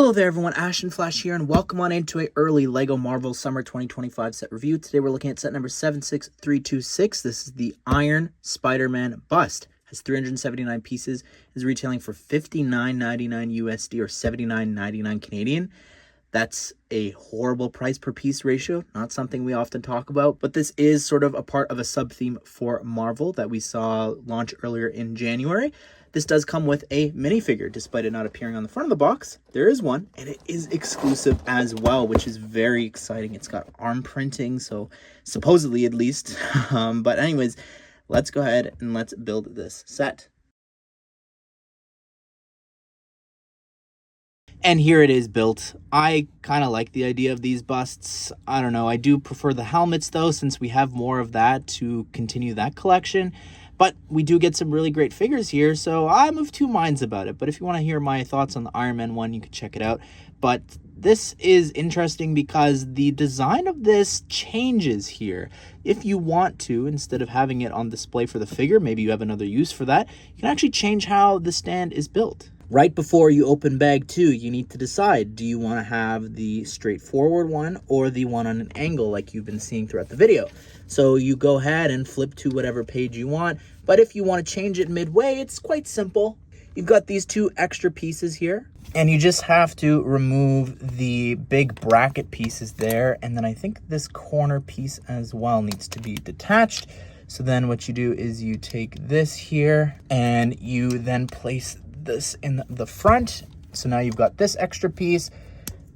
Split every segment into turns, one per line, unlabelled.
Hello there everyone, Ashton Flash here, and welcome on into a early LEGO Marvel Summer 2025 set review. Today we're looking at set number 76326. This is the Iron Spider-Man bust. Has 379 pieces, is retailing for $59.99 USD or $79.99 Canadian. That's a horrible price per piece ratio, not something we often talk about, but this is sort of a part of a sub-theme for Marvel that we saw launch earlier in January. This does come with a minifigure, despite it not appearing on the front of the box. There is one, and it is exclusive as well, which is very exciting. It's got arm printing, so supposedly at least. But anyways, let's go ahead and let's build this set. And here it is built. I kind of like the idea of these busts. I don't know. I do prefer the helmets though, since we have more of that to continue that collection. But we do get some really great figures here, so I'm of two minds about it. But if you want to hear my thoughts on the Iron Man one, you can check it out. But this is interesting because the design of this changes here. If you want to, instead of having it on display for the figure, maybe you have another use for that, you can actually change how the stand is built. Right before you open bag 2, you need to decide, do you want to have the straightforward one or the one on an angle like you've been seeing throughout the video? So you go ahead and flip to whatever page you want, but if you want to change it midway, it's quite simple. You've got these two extra pieces here, and you just have to remove the big bracket pieces there, and then I think this corner piece as well needs to be detached. So then what you do is you take this here, and you then place this in the front. So now you've got this extra piece,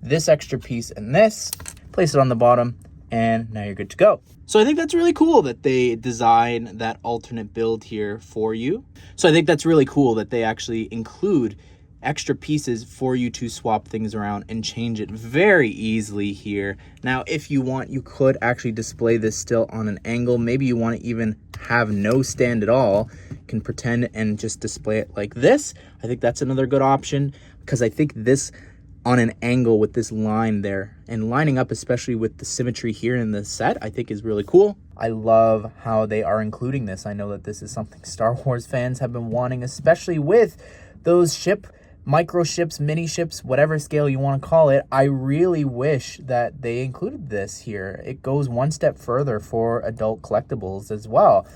and this. Place it on the bottom, and now you're good to go. So I think that's really cool that they design that alternate build here for you. So I think that's really cool that they actually include extra pieces for you to swap things around and change it very easily here. Now, if you want, you could actually display this still on an angle. Maybe you want to even have no stand at all. You can pretend and just display it like this. I think that's another good option, because I think this on an angle with this line there and lining up, especially with the symmetry here in the set, I think is really cool. I love how they are including this. I know that this is something Star Wars fans have been wanting, especially with those micro ships, mini ships, whatever scale you want to call it. I really wish that they included this here. It goes one step further for adult collectibles as well.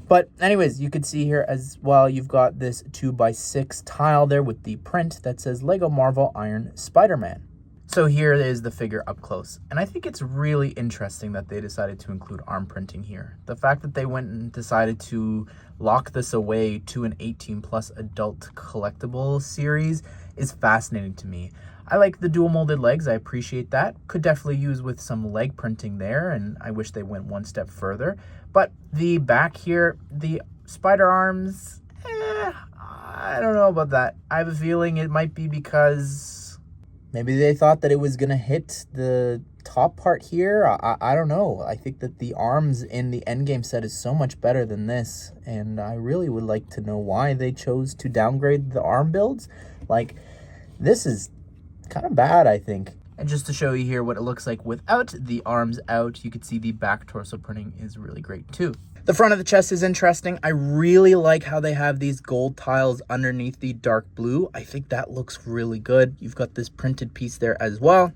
But anyways, you can see here as well, you've got this 2x6 tile there with the print that says LEGO Marvel Iron Spider-Man. So here is the figure up close. And I think it's really interesting that they decided to include arm printing here. The fact that they went and decided to lock this away to an 18+ adult collectible series is fascinating to me. I like the dual molded legs. I appreciate that. Could definitely use with some leg printing there, and I wish they went one step further. But the back here, the spider arms, I don't know about that. I have a feeling it might be because maybe they thought that it was going to hit the top part here. I don't know. I think that the arms in the Endgame set is so much better than this, and I really would like to know why they chose to downgrade the arm builds. Like, this is kind of bad, I think. And just to show you here what it looks like without the arms out, you can see the back torso printing is really great too. The front of the chest is interesting. I really like how they have these gold tiles underneath the dark blue. I think that looks really good. You've got this printed piece there as well.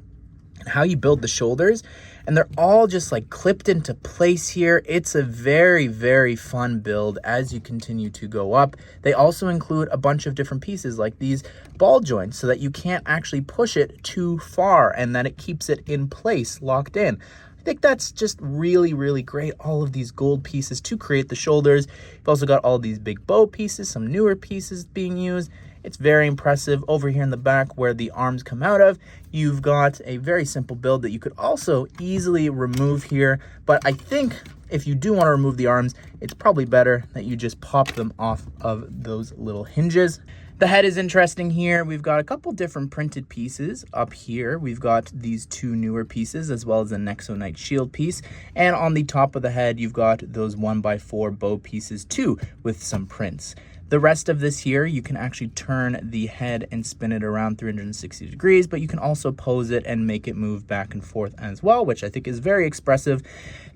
And how you build the shoulders, and they're all just like clipped into place here. It's a very, very fun build as you continue to go up. They also include a bunch of different pieces like these ball joints so that you can't actually push it too far and that it keeps it in place, locked in. I think that's just really, really great. All of these gold pieces to create the shoulders. You've also got all these big bow pieces, some newer pieces being used. It's very impressive. Over here in the back where the arms come out of, you've got a very simple build that you could also easily remove here. But I think if you do want to remove the arms, it's probably better that you just pop them off of those little hinges. The head is interesting here. We've got a couple different printed pieces up here. We've got these two newer pieces as well as a Nexo Knight shield piece. And on the top of the head, you've got those 1x4 bow pieces too with some prints. The rest of this here, you can actually turn the head and spin it around 360 degrees, but you can also pose it and make it move back and forth as well, which I think is very expressive.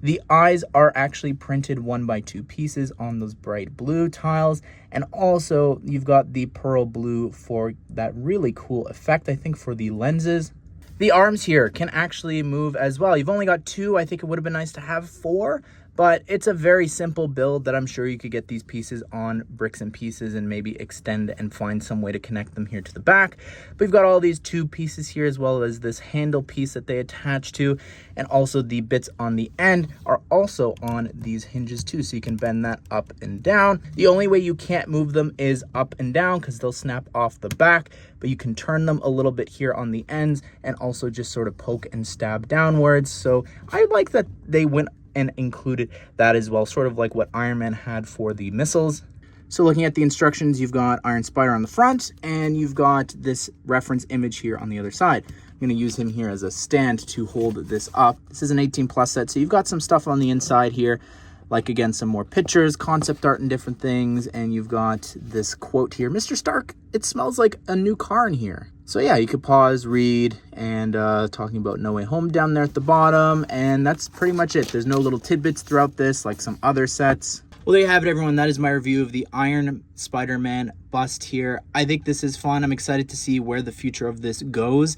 The eyes are actually printed 1x2 pieces on those bright blue tiles. And also you've got the pearl blue for that really cool effect, I think, for the lenses. The arms here can actually move as well. You've only got 2. I think it would have been nice to have 4. But it's a very simple build that I'm sure you could get these pieces on bricks and pieces and maybe extend and find some way to connect them here to the back. But we've got all these 2 pieces here, as well as this handle piece that they attach to. And also the bits on the end are also on these hinges too, so you can bend that up and down. The only way you can't move them is up and down because they'll snap off the back, but you can turn them a little bit here on the ends and also just sort of poke and stab downwards. So I like that they went and included that as well, sort of like what Iron Man had for the missiles. So looking at the instructions, you've got Iron Spider on the front, and you've got this reference image here on the other side. I'm going to use him here as a stand to hold this up. This is an 18+ set, so you've got some stuff on the inside here, like, again, some more pictures, concept art, and different things. And you've got this quote here, Mr. Stark, it smells like a new car in here. So yeah, you could pause, read, and talking about No Way Home down there at the bottom. And that's pretty much it. There's no little tidbits throughout this like some other sets. Well, there you have it, everyone. That is my review of the Iron Spider-Man bust here. I think this is fun. I'm excited to see where the future of this goes.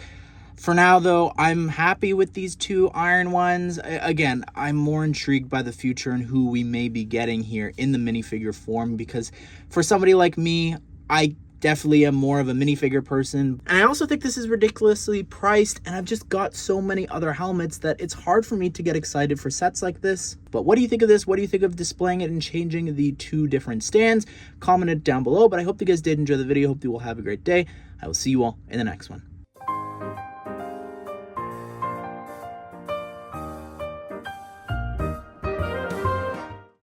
For now, though, I'm happy with these 2 iron ones. Again, I'm more intrigued by the future and who we may be getting here in the minifigure form, because for somebody like me, I definitely am more of a minifigure person. And I also think this is ridiculously priced, and I've just got so many other helmets that it's hard for me to get excited for sets like this. But what do you think of this? What do you think of displaying it and changing the 2 different stands? Comment it down below, but I hope you guys did enjoy the video. Hope you will have a great day. I will see you all in the next one.